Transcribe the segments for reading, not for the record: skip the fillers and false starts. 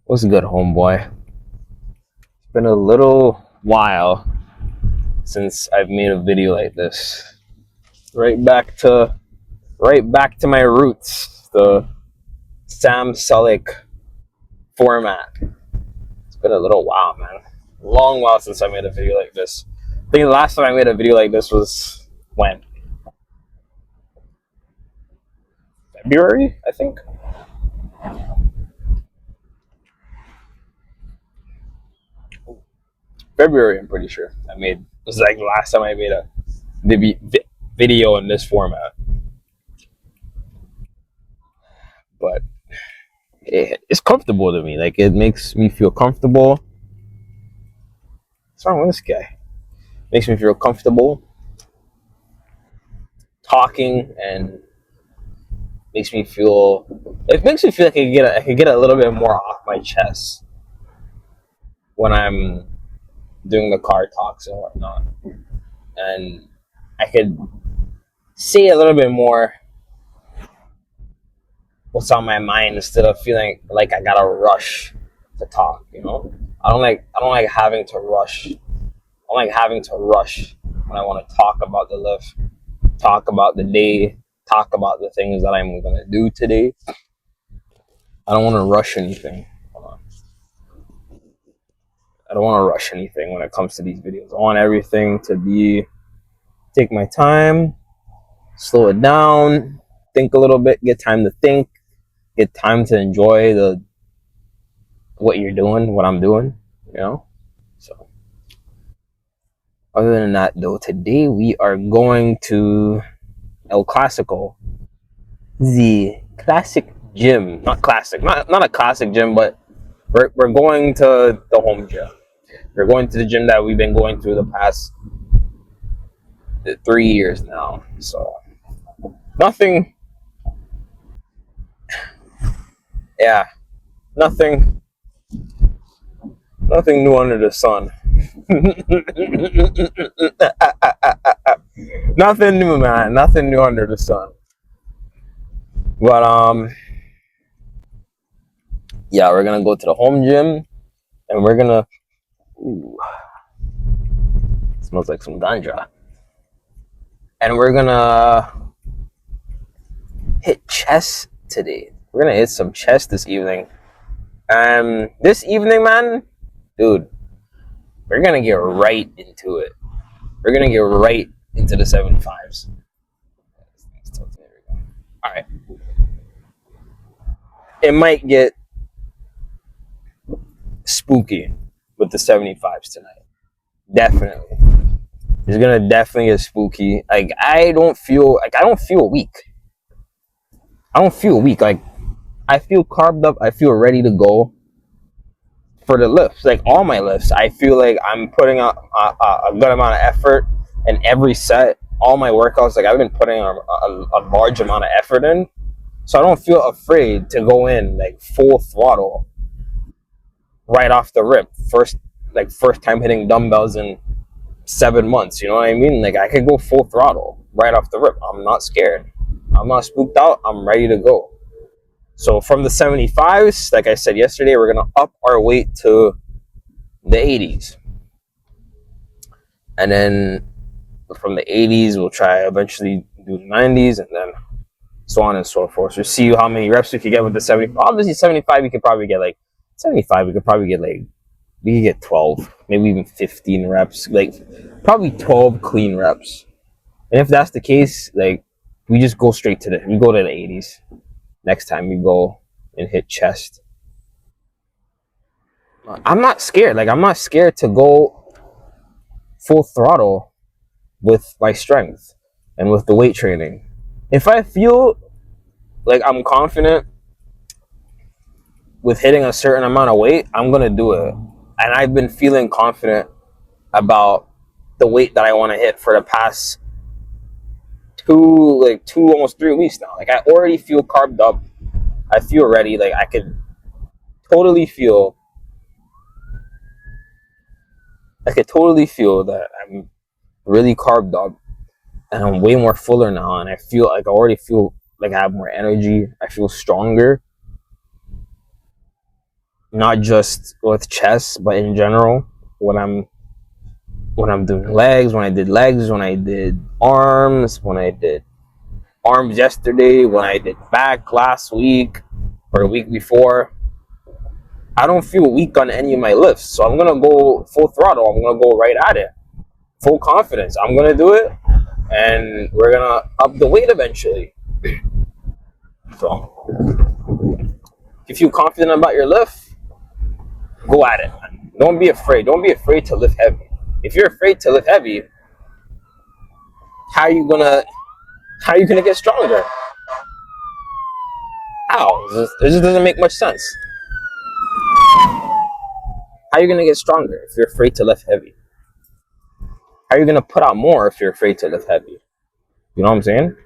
What's good, homeboy? It's been a little while since I've made a video like this. Right back to my roots, the Sam Sulek format. It's been a little while, man. Long while since I made a video like this. I think the last time I made a video like this was when? February, I think. February, I'm pretty sure. It was like the last time I made a video in this format. But it's comfortable to me. Like, it makes me feel comfortable. What's wrong with this guy? Makes me feel comfortable talking, and it makes me feel like I could get a little bit more off my chest when I'm doing the car talks and whatnot, and I could say a little bit more what's on my mind instead of feeling like I gotta rush to talk. I don't like having to rush. I don't like having to rush when I want to talk about the lift, talk about the day, talk about the things that I'm gonna do today. I don't want to rush anything. I don't want to rush anything when it comes to these videos. I want everything to take my time, slow it down, think a little bit, get time to think, get time to enjoy what you're doing, what I'm doing, So, other than that, though, today we are going to El Clasico, the classic gym. Not classic, not a classic gym, but we're going to the home gym. We're going to the gym that we've been going to the past 3 years now. So nothing nothing new under the sun. Nothing new, man. Nothing new under the sun. But we're gonna go to the home gym, and we're gonna. Ooh, smells like some ganja. And we're gonna hit chest today. We're gonna hit some chest this evening. This evening, man, dude, we're gonna get right into it. We're gonna get right into the 75s. All right. It might get spooky with the 75s tonight. Definitely. It's gonna definitely get spooky. Like, I don't feel weak. Like, I feel carved up. I feel ready to go for the lifts. Like, all my lifts, I feel like I'm putting a good amount of effort in every set. All my workouts, like, I've been putting a large amount of effort in. So I don't feel afraid to go in, like, full throttle right off the rip. First time hitting dumbbells in 7 months. You know what I mean? Like, I could go full throttle right off the rip. I'm not scared. I'm not spooked out. I'm ready to go. So from the 75s, like I said yesterday, we're going to up our weight to the 80s. And then from the 80s, we'll try eventually do the 90s, and then so on and so forth. So see how many reps we can get with the 75. Obviously, 75, we could probably get like 75. We could get 12, maybe even 15 reps, like probably 12 clean reps. And if that's the case, like, we just go straight to we go to the 80s. Next time we go and hit chest. I'm not scared. Like, I'm not scared to go full throttle with my strength and with the weight training. If I feel like I'm confident with hitting a certain amount of weight, I'm going to do it. And I've been feeling confident about the weight that I want to hit for the past two, almost 3 weeks now. Like, I already feel carved up. I feel ready. Like, I could totally feel that I'm really carved up, and I'm way more fuller now, and I already feel like I have more energy. I feel stronger. not just with chest, but in general. When I'm doing legs, when I did legs, when I did arms, when I did arms yesterday, when I did back last week or the week before, I don't feel weak on any of my lifts. So I'm gonna go full throttle. I'm gonna go right at it, full confidence. I'm gonna do it, and we're gonna up the weight eventually. So if you feel confident about your lift, go at it, man. Don't be afraid. Don't be afraid to lift heavy. If you're afraid to lift heavy, how are you gonna get stronger? How? It just doesn't make much sense. How are you gonna get stronger if you're afraid to lift heavy? How are you gonna put out more if you're afraid to lift heavy? You know what I'm saying?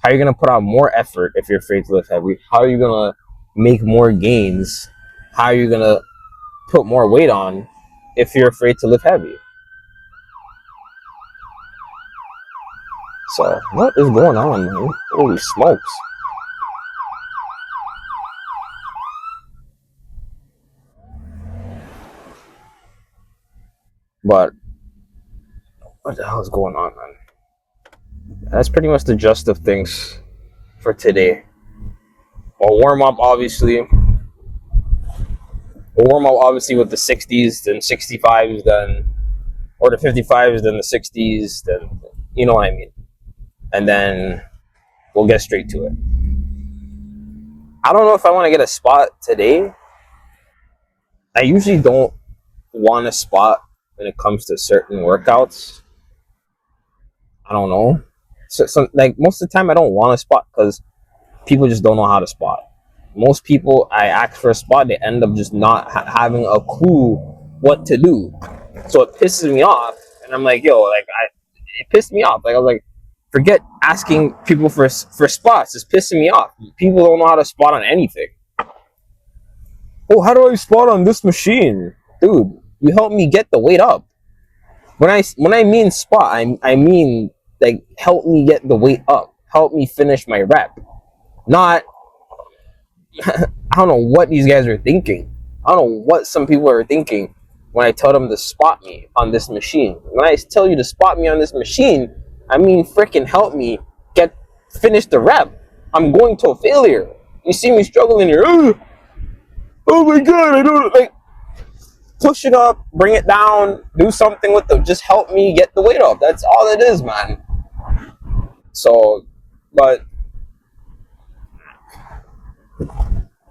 How are you gonna put out more effort if you're afraid to lift heavy? How are you gonna make more gains? How are you gonna put more weight on if you're afraid to lift heavy? So what is going on, man? Holy smokes. But what the hell is going on, man? That's pretty much the gist of things for today. We'll warm up, obviously. We'll warm up, obviously, with the 60s, then 65s, then, or the 55s, then the 60s, then, you know what I mean. And then we'll get straight to it. I don't know if I want to get a spot today. I usually don't want a spot when it comes to certain workouts. I don't know. So like most of the time, I don't want a spot because people just don't know how to spot. Most people, I ask for a spot, they end up just not having a clue what to do. So it pisses me off, and I'm like, yo, like it pissed me off. Like I was like, forget asking people for spots. It's pissing me off. People don't know how to spot on anything. Oh, how do I spot on this machine, dude? You help me get the weight up. When I mean spot, I mean like help me get the weight up. Help me finish my rep. Not I don't know what these guys are thinking. I don't know what some people are thinking when I tell them to spot me on this machine. When I tell you to spot me on this machine, I mean freaking help me finish the rep. I'm going to a failure. You see me struggling here. Oh my god, I don't like push it up, bring it down, do something with them. Just help me get the weight up. That's all it is, man. So, but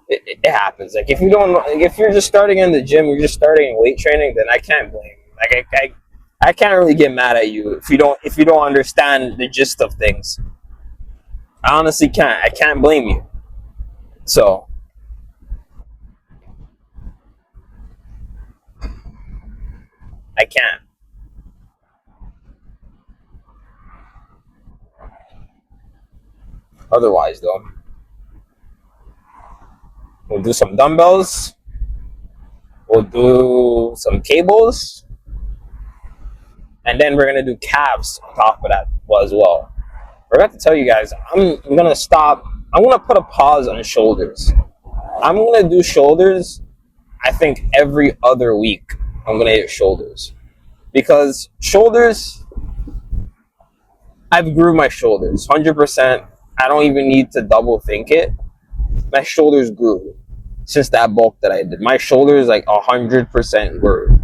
it happens. Like if you don't, like if you're just starting in the gym, you're just starting in weight training, then I can't blame you. Like I can't really get mad at you if you don't understand the gist of things. I honestly can't. I can't blame you. So I can't. Otherwise, though, we'll do some dumbbells. We'll do some cables, and then we're gonna do calves on top of that as well. I forgot to tell you guys, I'm gonna stop. I'm gonna put a pause on shoulders. I'm gonna do shoulders. I think every other week I'm gonna hit shoulders because shoulders. I've grew my shoulders 100%. I don't even need to double think it. My shoulders grew since that bulk that I did. My shoulders like 100% grew.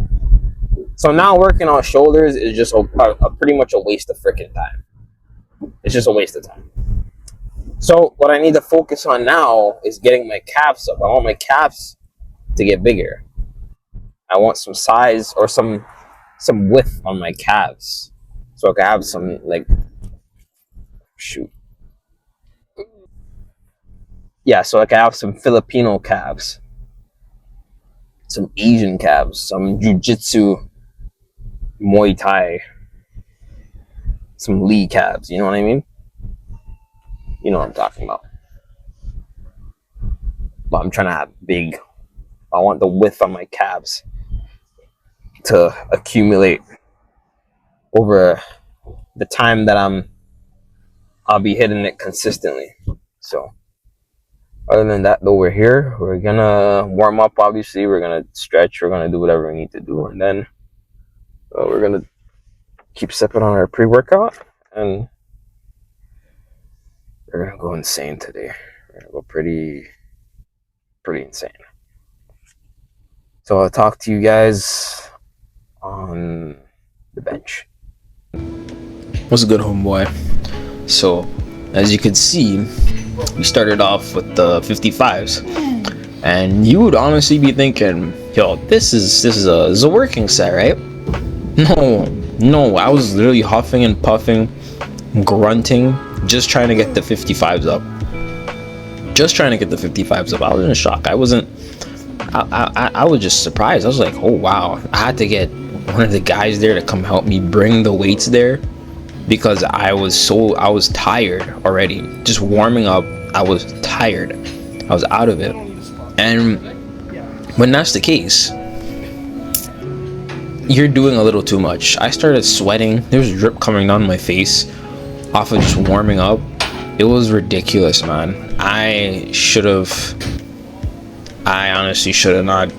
So now working on shoulders is just a pretty much a waste of freaking time. It's just a waste of time. So what I need to focus on now is getting my calves up. I want my calves to get bigger. I want some size or some width on my calves, so I can have some like so I can have some Filipino calves, some Asian calves, some jiu-jitsu, Muay Thai, some Lee calves. You know what I mean? You know what I'm talking about. But I'm trying to have big. I want the width on my calves to accumulate over the time that I'll be hitting it consistently. So Other than that, though, we're here. We're gonna warm up. Obviously, we're gonna stretch. We're gonna do whatever we need to do, and then we're gonna keep sipping on our pre-workout, and we're gonna go insane today. We're gonna go pretty insane. So I'll talk to you guys on the bench. What's good, homeboy? So, as you can see, we started off with the 55s, and you would honestly be thinking, "Yo, this is a working set, right?" No, I was literally huffing and puffing, grunting, just trying to get the 55s up. I was in shock. I was just surprised. I was like, oh wow. I had to get one of the guys there to come help me bring the weights there, because I was tired already. Just warming up, I was tired. I was out of it. And when that's the case, you're doing a little too much. I started sweating. There was drip coming down my face off of just warming up. It was ridiculous, man. I honestly should have not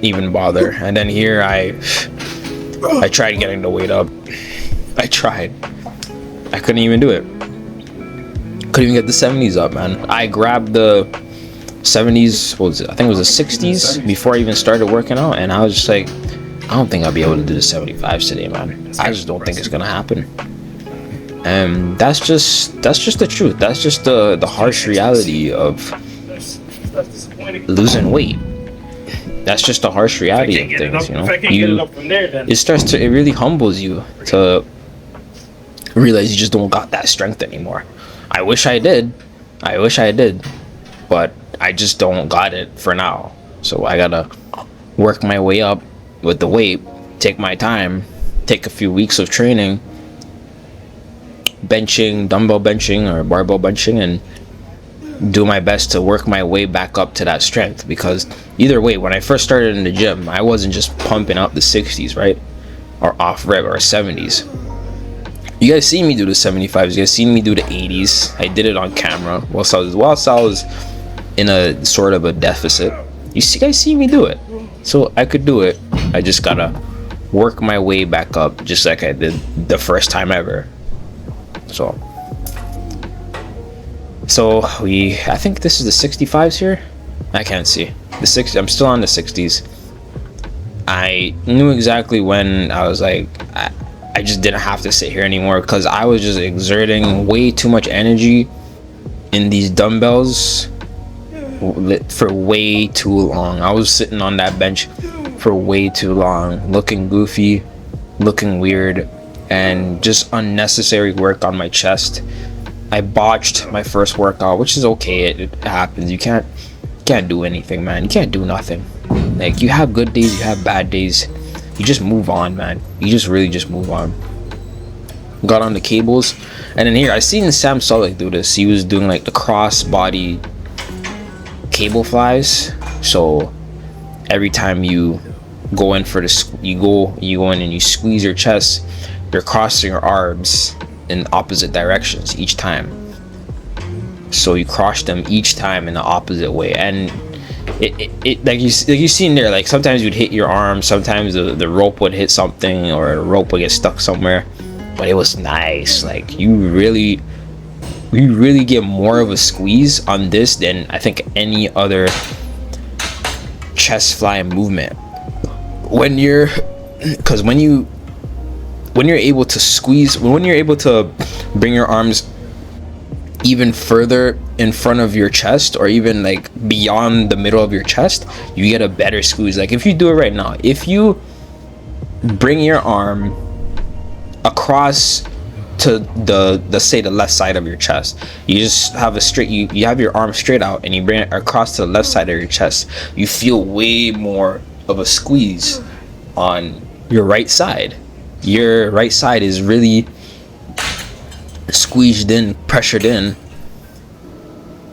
even bothered. And then here I tried getting the weight up. I couldn't even do it. Couldn't even get the 70s up, man. I grabbed the 70s, what was it? I think it was the 60s before I even started working out, and I was just like, I don't think I'll be able to do the 75s today, man. I just don't think it's gonna happen. And that's just the truth. That's just the harsh reality of losing weight. That's just the harsh reality of things, you know. It really humbles you to realize you just don't got that strength anymore. I wish I did, but I just don't got it for now. So I gotta work my way up with the weight, take my time, take a few weeks of training, benching, dumbbell benching or barbell benching, and do my best to work my way back up to that strength. Because either way, when I first started in the gym, I wasn't just pumping out the 60s, right? Or off rep or 70s. You guys see me do the 75s, you guys see me do the 80s. I did it on camera whilst I was in a sort of a deficit. You guys see me do it. So I could do it. I just gotta work my way back up, just like I did the first time ever. So I think this is the 65s here. I can't see the 60s. I'm still on the 60s. I knew exactly when I was like, I just didn't have to sit here anymore, because I was just exerting way too much energy in these dumbbells for way too long. I was sitting on that bench for way too long, looking goofy, looking weird, and just unnecessary work on my chest. I botched my first workout, which is okay. It happens. You can't do anything, man. You can't do nothing. Like, you have good days, you have bad days. You just move on, man. You just really just move on. Got on the cables, and then here I seen Sam Sulek do this. He was doing like the cross body cable flies. So every time you go in for you go in and you squeeze your chest, you're crossing your arms in opposite directions each time. So you cross them each time in the opposite way, and it like you seen there, like sometimes you'd hit your arm, sometimes the rope would hit something, or a rope would get stuck somewhere, but it was nice. Like you really get more of a squeeze on this than I think any other chest fly movement. When you're able to squeeze, when you're able to bring your arms even further in front of your chest, or even like beyond the middle of your chest, you get a better squeeze. Like if you do it right now, if you bring your arm across to the left side of your chest, you just have you have your arm straight out and you bring it across to the left side of your chest, you feel way more of a squeeze on your right side. Your right side is really squeezed in, pressured in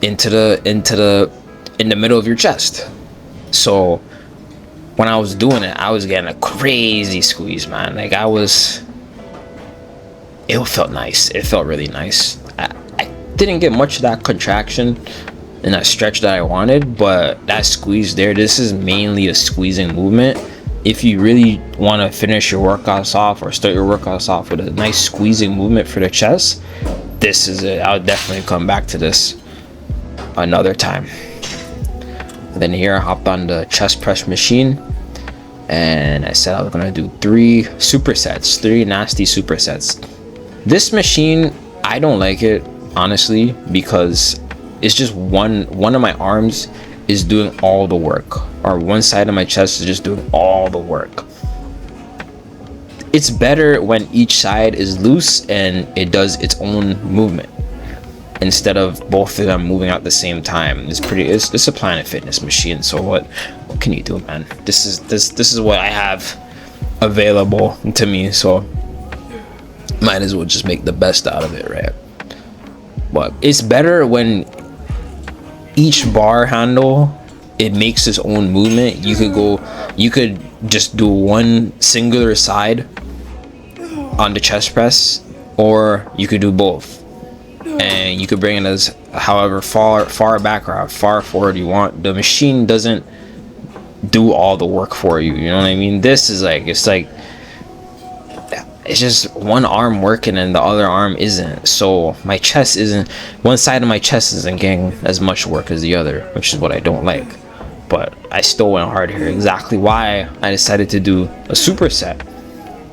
into the middle of your chest. So when I was doing it, I was getting a crazy squeeze, man. Like it felt nice. It felt really nice. I didn't get much of that contraction and that stretch that I wanted, but that squeeze there, this is mainly a squeezing movement. If you really want to finish your workouts off or start your workouts off with a nice squeezing movement for the chest, this is it. I'll definitely come back to this another time. Then here I hopped on the chest press machine, and I said I was gonna do 3 supersets, 3 nasty supersets. This machine, I don't like it honestly, because it's just one of my arms is doing all the work, or one side of my chest is just doing all the work. It's better when each side is loose and it does its own movement instead of both of them moving at the same time. It's a Planet Fitness machine, so what can you do, man? This is what I have available to me, so might as well just make the best out of it, right? But it's better when each bar handle, it makes its own movement. You could just do one singular side on the chest press, or you could do both, and you could bring it as however far back or how far forward you want. The machine doesn't do all the work for you, you know what I mean? This is like, it's just one arm working and the other arm isn't, so my chest isn't, one side of my chest isn't getting as much work as the other, which is what I don't like. But I still went hard here. Exactly why I decided to do a superset,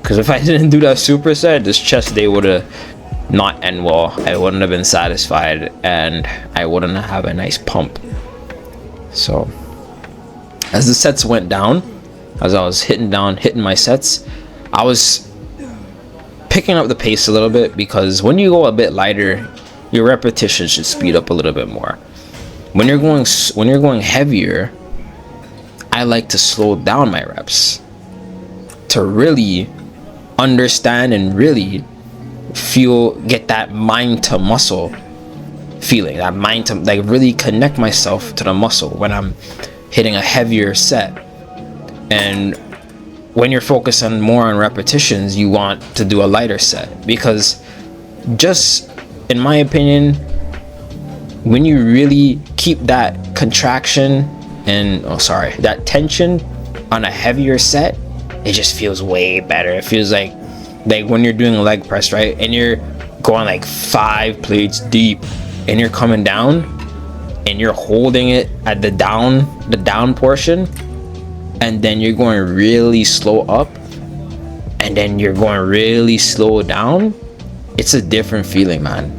because if I didn't do that superset, this chest day would have not end well. I wouldn't have been satisfied, and I wouldn't have a nice pump. So as the sets went down, as I was hitting my sets, I was picking up the pace a little bit, because when you go a bit lighter, your repetition should speed up a little bit more. When you're going heavier, I like to slow down my reps to really understand and really get that mind to muscle feeling, that mind to like really connect myself to the muscle when I'm hitting a heavier set. And when you're focusing more on repetitions, you want to do a lighter set, because just in my opinion, when you really keep that contraction and that tension on a heavier set, it just feels way better. It feels like when you're doing a leg press, right, and you're going like 5 plates deep and you're coming down and you're holding it at the down portion, and then you're going really slow up, and then you're going really slow down. It's a different feeling, man.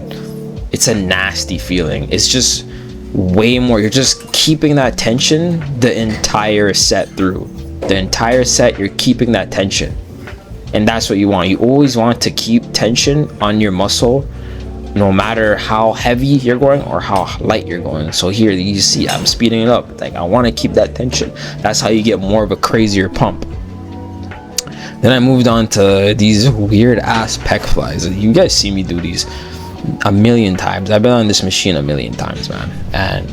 It's a nasty feeling. It's just way more. You're just keeping that tension the entire set through. The entire set, you're keeping that tension. And that's what you want. You always want to keep tension on your muscle, no matter how heavy you're going or how light you're going. So here you see I'm speeding it up. Like, I want to keep that tension. That's how you get more of a crazier pump. Then I moved on to these weird ass pec flies. You guys see me do these a million times. I've been on this machine a million times, man. And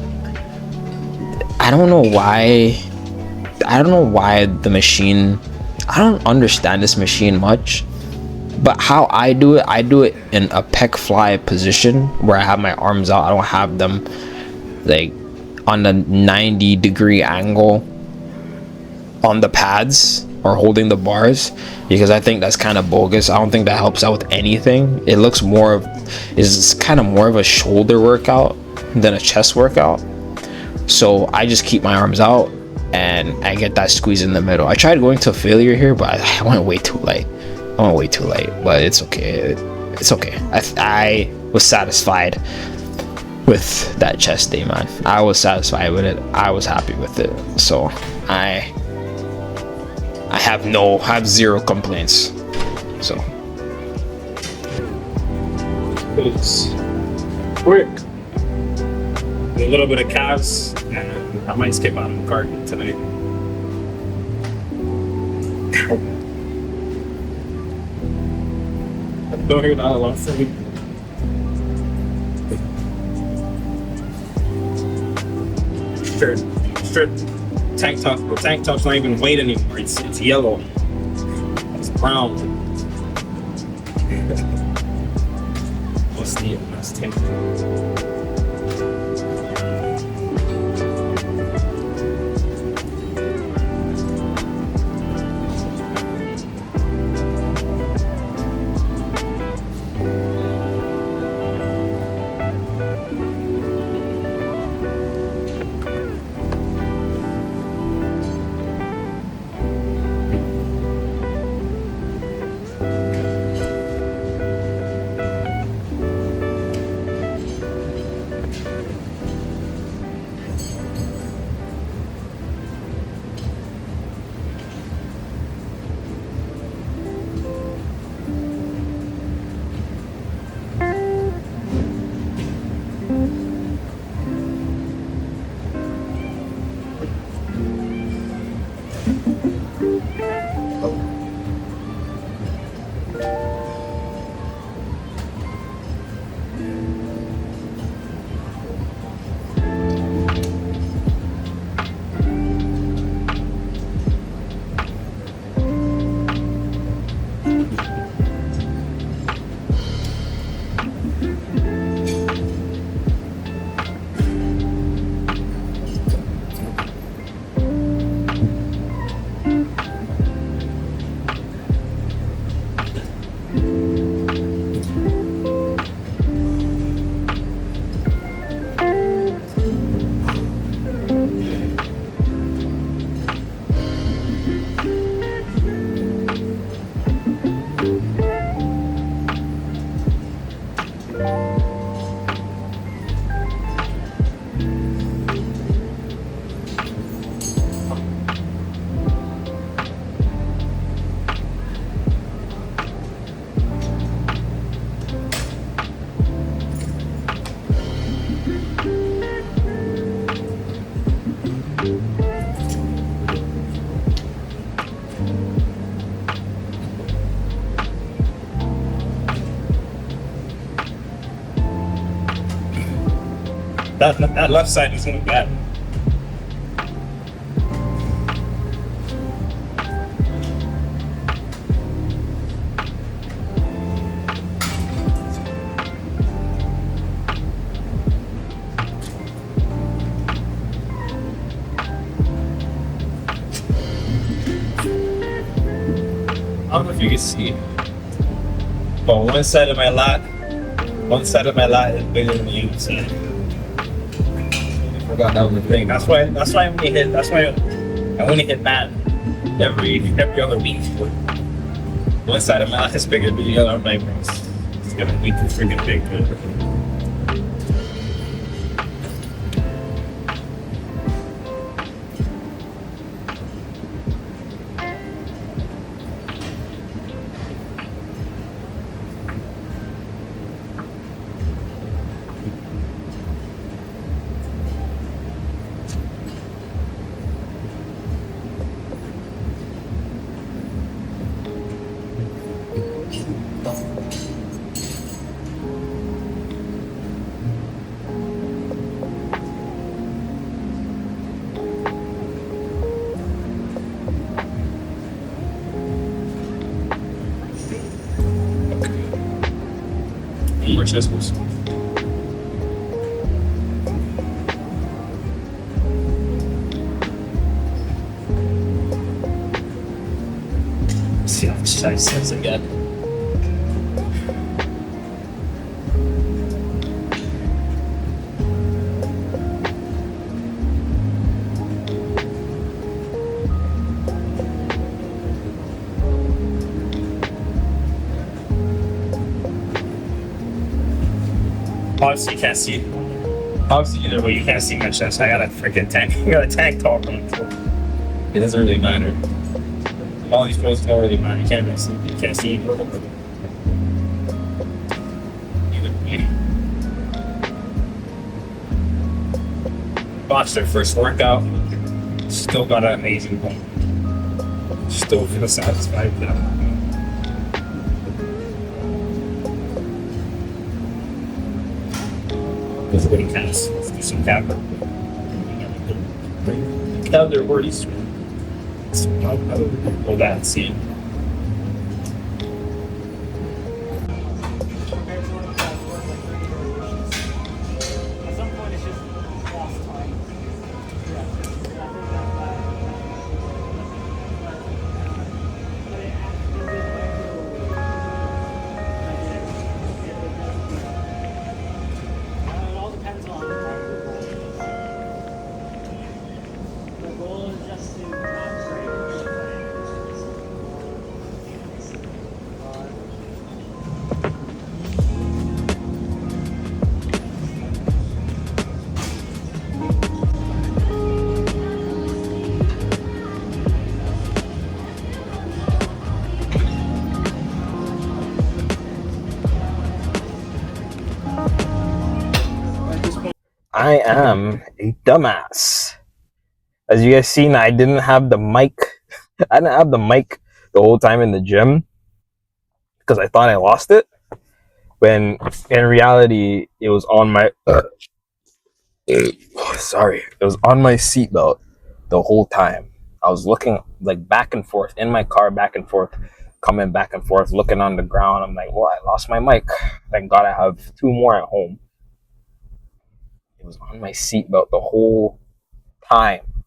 I don't know why the machine, I don't understand this machine much, but how I do it in a pec fly position where I have my arms out. I don't have them like on the 90-degree angle on the pads or holding the bars, because I think that's kind of bogus. I don't think that helps out with anything. It looks is kind of more of a shoulder workout than a chest workout. So I just keep my arms out and I get that squeeze in the middle. I tried going to failure here, but I went way too late. But it's okay. I was satisfied with that chest day, man. I was satisfied with it. I was happy with it. So I have zero complaints. So it's quick. A little bit of calves, and I might skip out on the cardio tonight. Don't hear that a lot for me. Straight tank top. The tank top's not even white anymore. It's yellow. It's brown. What's the tank? That left side isn't bad. I don't know if you can see, but one side of my lot is bigger than the other side. I forgot that was the thing. That's why I only hit. That's why I only hit that every other week. One side of my lot is bigger than the other. I'm like, it's gonna be too freaking big. More chisels. See how much I sense again. Obviously, you can't see. Obviously, either way, you can't see my chest. I got a freaking tank. I got a tank top on. So it doesn't really matter. All these clothes don't really matter. You can't really see. You can't see. Watched their first workout. Still got an amazing one. Still feel satisfied with that. Let's go to cast. Let's do some cap. Now they're already sweet. Hold that, see. I am a dumbass. As you guys seen, I didn't have the mic. I didn't have the mic the whole time in the gym because I thought I lost it. When in reality, it was on my. Sorry, it was on my seatbelt the whole time. I was looking like back and forth in my car, back and forth, coming back and forth, looking on the ground. I'm like, well, I lost my mic. Thank God I have two more at home. It was on my seatbelt the whole time.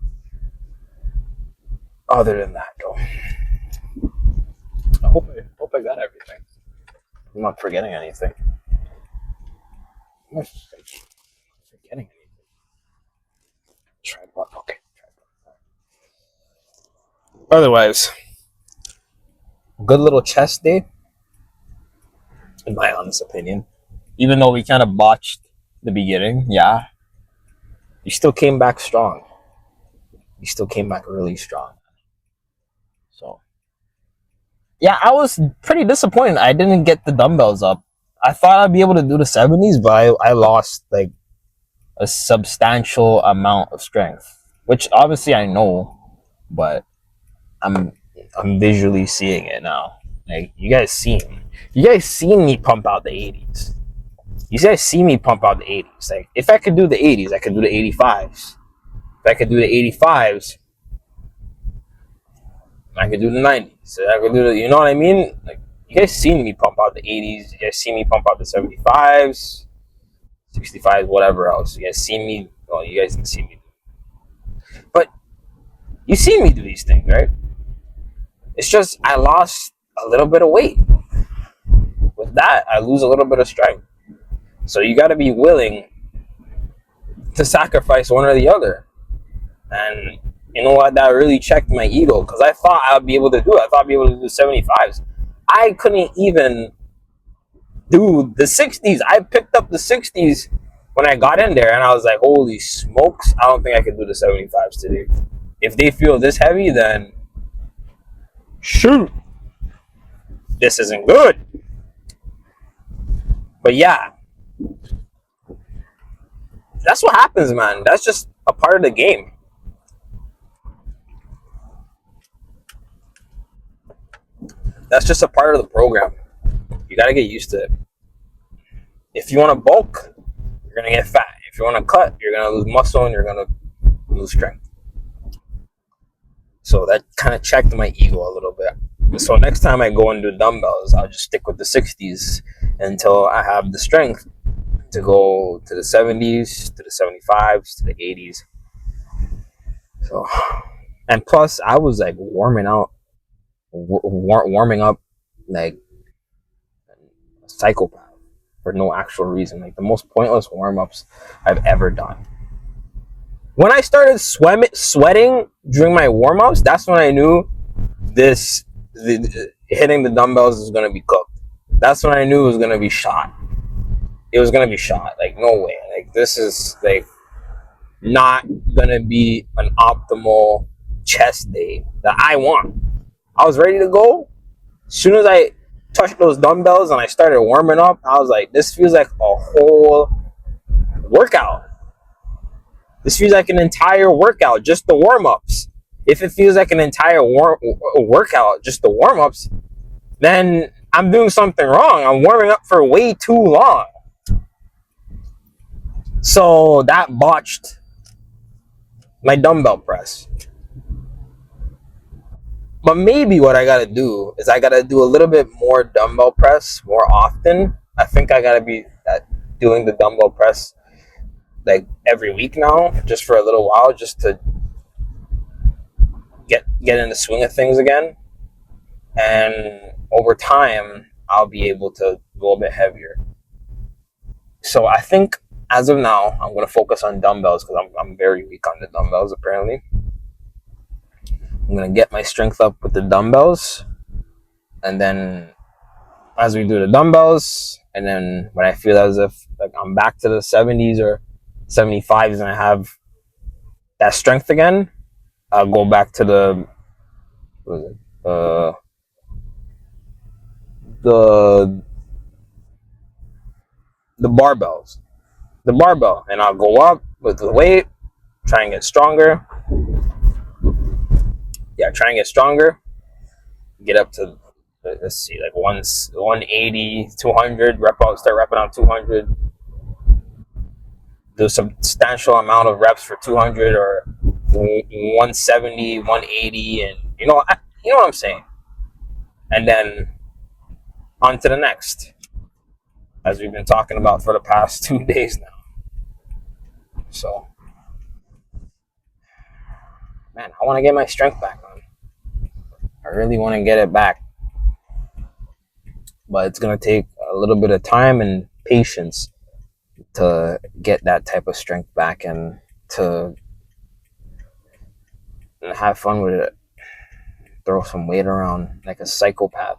Other than that, though, I hope I got everything. I'm not forgetting anything. I'm not forgetting anything. Tripod, okay. Tripod. Otherwise, good little chest day, in my honest opinion. Even though we kind of botched the beginning, yeah, you still came back strong. You still came back really strong. So, yeah, I was pretty disappointed. I didn't get the dumbbells up. I thought I'd be able to do the 70s, but I lost like a substantial amount of strength, which obviously I know, but I'm visually seeing it now. Like you guys seen me pump out the 80s. You guys see me pump out the 80s. Like, if I could do the 80s, I could do the 85s. If I could do the 85s, I could do the 90s. So I could do the, you know what I mean? Like, you guys seen me pump out the 80s. You guys see me pump out the 75s, 65s, whatever else. You guys see me, well, you guys didn't see me. But you see me do these things, right? It's just I lost a little bit of weight. With that, I lose a little bit of strength. So you got to be willing to sacrifice one or the other. And you know what? That really checked my ego because I thought I'd be able to do it. I thought I'd be able to do 75s. I couldn't even do the 60s. I picked up the 60s when I got in there and I was like, holy smokes, I don't think I could do the 75s today. If they feel this heavy, then shoot, this isn't good. But yeah, that's what happens, man. That's just a part of the game. That's just a part of the program. You gotta get used to it. If you want to bulk, you're gonna get fat. If you want to cut, you're gonna lose muscle and you're gonna lose strength. So that kind of checked my ego a little bit. So next time I go and do dumbbells, I'll just stick with the 60s until I have the strength to go to the 70s, to the 75s, to the 80s. So, and plus, I was like warming up like a psychopath for no actual reason. Like the most pointless warm-ups I've ever done. When I started sweating during my warm-ups, that's when I knew hitting the dumbbells is going to be cooked. That's when I knew it was going to be shot. It was going to be shot. Like, no way. Like, this is, like, not going to be an optimal chest day that I want. I was ready to go. As soon as I touched those dumbbells and I started warming up, I was like, this feels like a whole workout. This feels like an entire workout, just the warm-ups. If it feels like an entire workout, just the warm-ups, then I'm doing something wrong. I'm warming up for way too long. So that botched my dumbbell press. But maybe what I gotta do is I gotta do a little bit more dumbbell press more often. I think I gotta be doing the dumbbell press like every week now, just for a little while, just to get in the swing of things again. And over time, I'll be able to go a bit heavier. So I think as of now, I'm going to focus on dumbbells because I'm very weak on the dumbbells apparently. I'm going to get my strength up with the dumbbells. And then as we do the dumbbells, and then when I feel as if like I'm back to the 70s or 75s and I have that strength again, I'll go back to the barbells. The barbell. And I'll go up with the weight, try and get stronger. Yeah, try and get stronger. Get up to, let's see, like 180, 200, start repping out 200. Do a substantial amount of reps for 200 or 170, 180, and you know what I'm saying. And then on to the next, as we've been talking about for the past 2 days now. So, man, I want to get my strength back on. I really want to get it back, but it's gonna take a little bit of time and patience to get that type of strength back and to have fun with it. Throw some weight around like a psychopath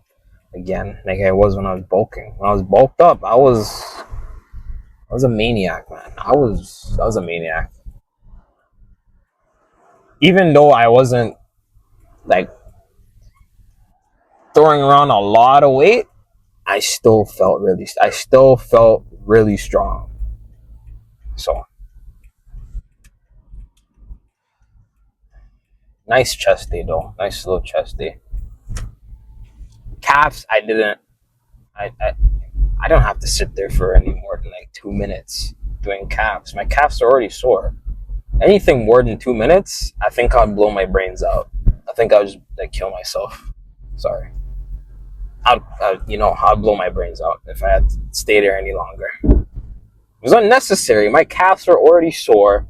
again, like I was when I was bulking. When I was bulked up, I was a maniac, man. I was a maniac. Even though I wasn't like throwing around a lot of weight, I still felt really strong. So nice chest day though. Nice little chest day. Calves, I I don't have to sit there for any more than like 2 minutes doing calves. My calves are already sore. Anything more than 2 minutes, I think I'd blow my brains out. I think I'll just like kill myself. Sorry. I'd blow my brains out if I had to stay there any longer. It was unnecessary. My calves are already sore.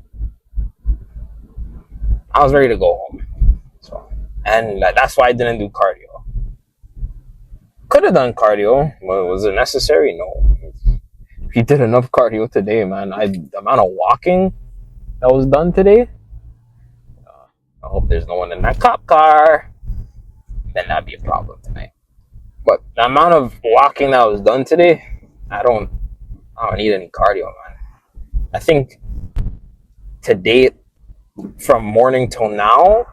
I was ready to go home. So, and that's why I didn't do cardio. Could have done cardio. Was it necessary? No. If you did enough cardio today, man, the amount of walking that was done today, I hope there's no one in that cop car. Then that'd be a problem tonight. But the amount of walking that was done today, I don't need any cardio, man. I think to date, from morning till now,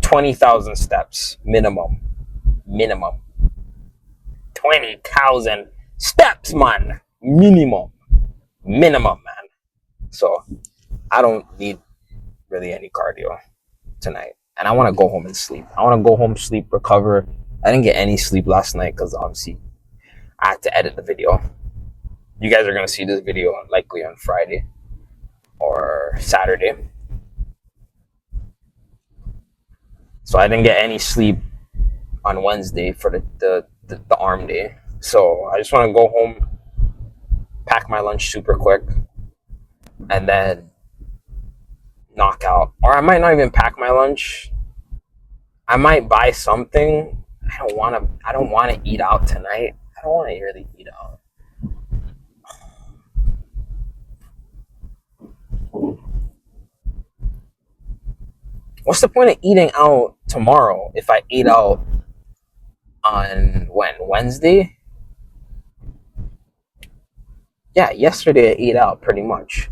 20,000 steps minimum. 20,000 steps, man. Minimum, man. So I don't need really any cardio tonight, and I want to go home and sleep. I want to go home, sleep, recover. I didn't get any sleep last night because obviously I had to edit the video. You guys are going to see this video likely on Friday or Saturday. So I didn't get any sleep on Wednesday for the arm day. So I just want to go home, pack my lunch super quick, and then knock out. Or I might not even pack my lunch. I might buy something. I don't want to eat out tonight. I don't want to really eat out. What's the point of eating out tomorrow if I ate out on Wednesday? Yeah, yesterday I ate out pretty much.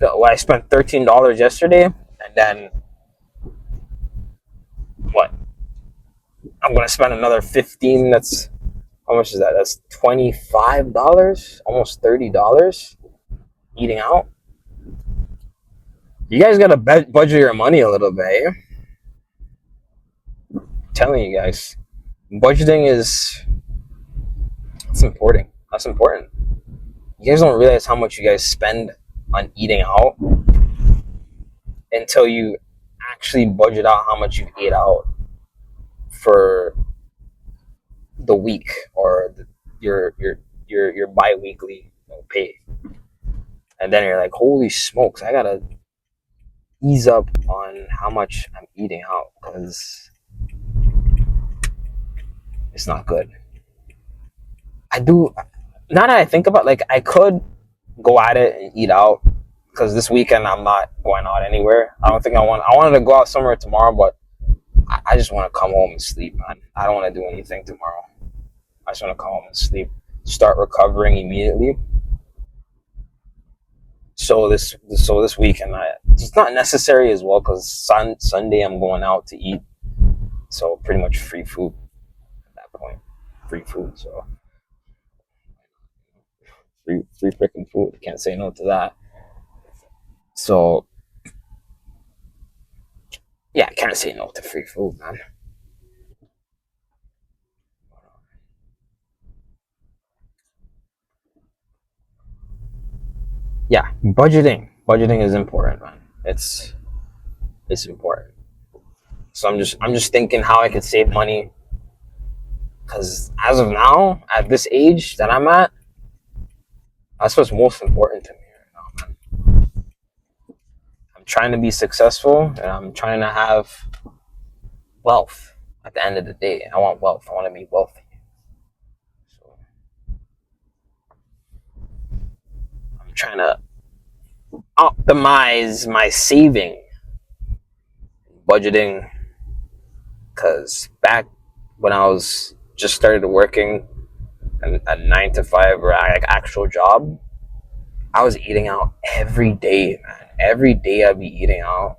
Well, I spent $13 yesterday, and then what? I'm gonna spend another $15. That's how much is that? That's $25, almost $30 eating out. You guys gotta budget your money a little bit. Eh? I'm telling you guys, budgeting it's important. That's important. You guys don't realize how much you guys spend on eating out until you actually budget out how much you ate out for the week or your bi-weekly pay, and then you're like, holy smokes, I gotta ease up on how much I'm eating out because it's not good. Now that I think about, like, I could go at it and eat out because this weekend I'm not going out anywhere. I wanted to go out somewhere tomorrow, but I just want to come home and sleep, man. I don't want to do anything tomorrow. I just want to come home and sleep, start recovering immediately. So this weekend, it's not necessary as well because Sunday I'm going out to eat. So pretty much free food at that point. Free food, so free freaking food. Can't say no to that. So yeah, I can't say no to free food, man. Yeah, budgeting is important, man. It's important. So I'm just thinking how I could save money, because as of now, at this age that I'm at, that's what's most important to me right now, man. I'm trying to be successful, and I'm trying to have wealth. At the end of the day, I want wealth. I want to be wealthy. So I'm trying to optimize my saving, budgeting, because back when I was just started working a 9 to 5 or like actual job, I was eating out every day, man. Every day I'd be eating out.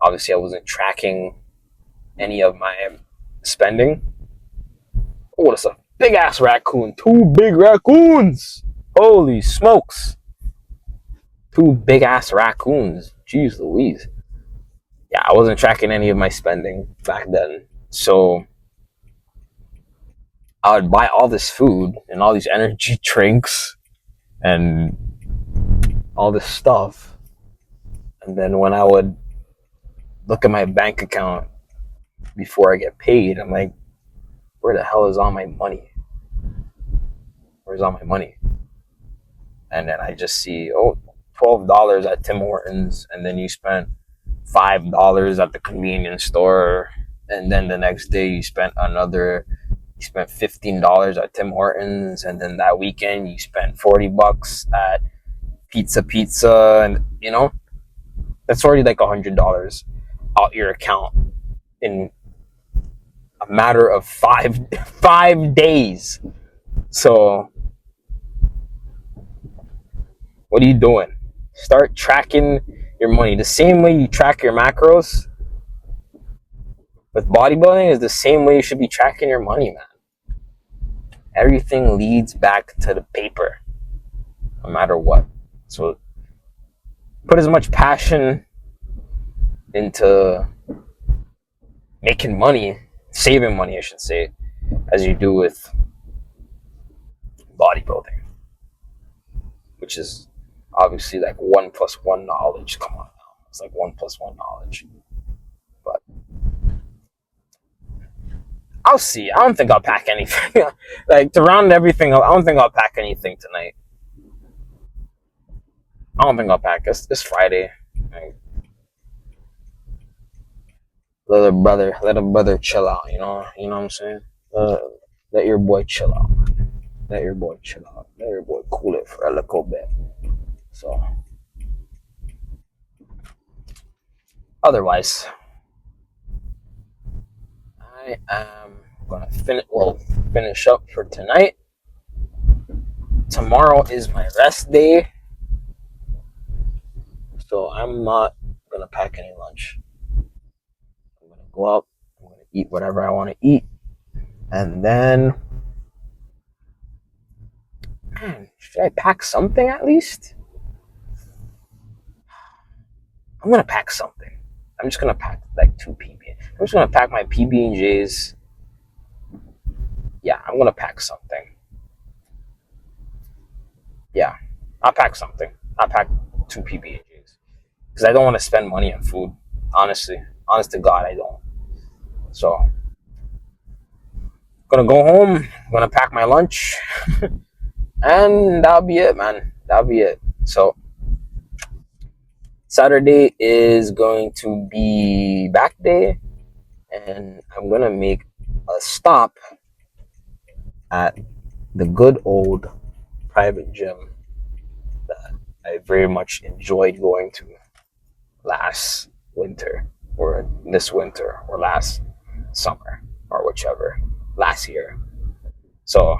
Obviously, I wasn't tracking any of my spending. Oh, that's a big ass raccoon. 2 big raccoons. Holy smokes. 2 big ass raccoons. Jeez Louise. Yeah, I wasn't tracking any of my spending back then. So I would buy all this food and all these energy drinks and all this stuff. And then when I would look at my bank account before I get paid, I'm like, where the hell is all my money? Where's all my money? And then I just see, oh, $12 at Tim Hortons, and then you spent $5 at the convenience store, and then the next day you spent $15 at Tim Hortons, and then that weekend you spent $40 at Pizza, and that's already like $100 out your account in a matter of five days. So what are you doing? Start tracking your money. The same way you track your macros with bodybuilding is the same way you should be tracking your money, man. Everything leads back to the paper, no matter what. So put as much passion into making money, saving money, I should say, as you do with bodybuilding, which is obviously like 1+1 knowledge. Come on now. It's like 1+1 knowledge. But I'll see. I don't think I'll pack anything. Like, to round everything up, I don't think I'll pack anything tonight. I don't think I'll pack. It's Friday. Like, let a brother chill out. You know what I'm saying? Let your boy chill out. Let your boy chill out. Let your boy cool it for a little bit. So, otherwise, I am gonna finish up for tonight. Tomorrow is my rest day, so I'm not gonna pack any lunch. I'm gonna go out. I'm gonna eat whatever I want to eat, and then, man, should I pack something at least? I'm gonna pack something. I'm just gonna pack like 2 PB. I'm just gonna pack my PB and J's. Yeah, I'm gonna pack something. Yeah, I'll pack something. I'll pack 2 PB and J's because I don't want to spend money on food. Honestly, honest to God, I don't. So, gonna go home. Gonna pack my lunch, and that'll be it, man. That'll be it. So, Saturday is going to be back day, and I'm gonna make a stop at the good old private gym that I very much enjoyed going to last winter, or this winter, or last summer, or whichever, last year. So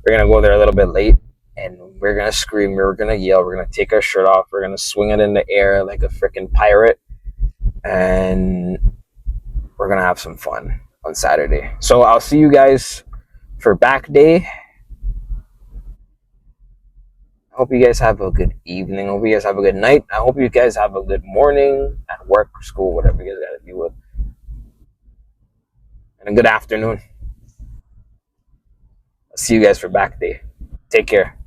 we're gonna go there a little bit late, and we're gonna scream, we're gonna yell, we're gonna take our shirt off, we're gonna swing it in the air like a freaking pirate, and we're gonna have some fun on Saturday. So I'll see you guys for back day. I hope you guys have a good evening. I hope you guys have a good night. I hope you guys have a good morning at work, school, whatever you guys gotta deal with. And a good afternoon. I'll see you guys for back day. Take care.